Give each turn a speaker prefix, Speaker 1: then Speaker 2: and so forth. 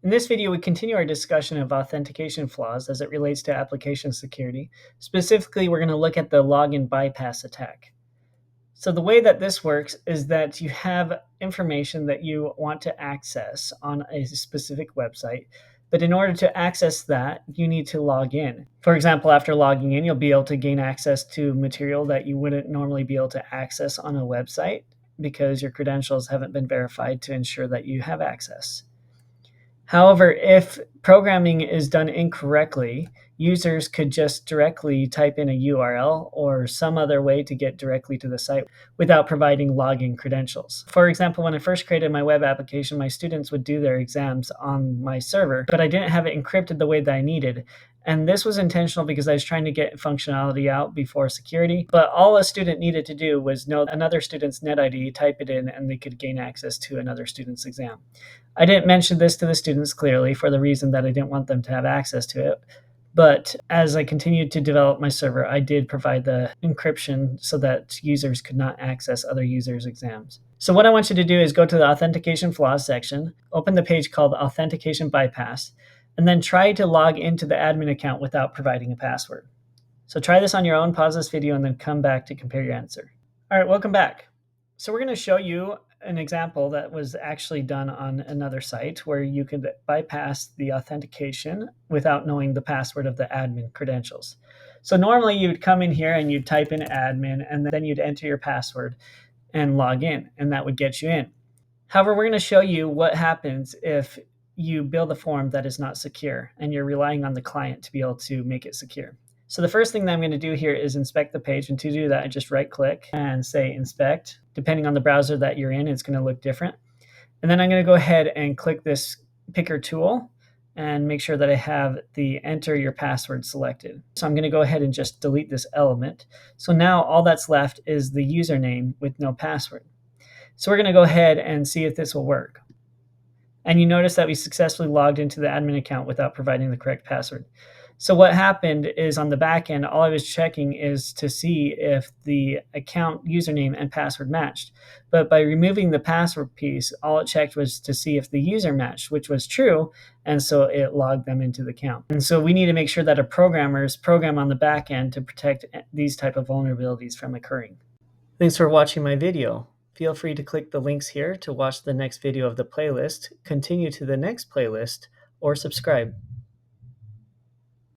Speaker 1: In this video, we continue our discussion of authentication flaws as it relates to application security. Specifically, we're going to look at the login bypass attack. So the way that this works is that you have information that you want to access on a specific website, but in order to access that, you need to log in. For example, after logging in, you'll be able to gain access to material that you wouldn't normally be able to access on a website because your credentials haven't been verified to ensure that you have access. However, if programming is done incorrectly, users could just directly type in a URL or some other way to get directly to the site without providing login credentials. For example, when I first created my web application, my students would do their exams on my server, but I didn't have it encrypted the way that I needed. And this was intentional because I was trying to get functionality out before security. But all a student needed to do was know another student's net ID, type it in, and they could gain access to another student's exam. I didn't mention this to the students clearly for the reason that I didn't want them to have access to it. But as I continued to develop my server, I did provide the encryption so that users could not access other users' exams. So what I want you to do is go to the Authentication Flaws section, open the page called Authentication Bypass, and then try to log into the admin account without providing a password. So try this on your own, pause this video, and then come back to compare your answer. All right, welcome back. So we're going to show you an example that was actually done on another site where you could bypass the authentication without knowing the password of the admin credentials. So normally you'd come in here and you'd type in admin and then you'd enter your password and log in, and that would get you in. However, we're going to show you what happens if you build a form that is not secure and you're relying on the client to be able to make it secure. So the first thing that I'm going to do here is inspect the page. And to do that, I just right click and say inspect. Depending on the browser that you're in, it's going to look different. And then I'm going to go ahead and click this picker tool and make sure that I have the enter your password selected. So I'm going to go ahead and just delete this element. So now all that's left is the username with no password. So we're going to go ahead and see if this will work. And you notice that we successfully logged into the admin account without providing the correct password. So what happened is on the back end, all I was checking is to see if the account username and password matched. But by removing the password piece, all it checked was to see if the user matched, which was true. And so it logged them into the account. And so we need to make sure that our programmers program on the back end to protect these type of vulnerabilities from occurring. Thanks for watching my video. Feel free to click the links here to watch the next video of the playlist, continue to the next playlist, or subscribe.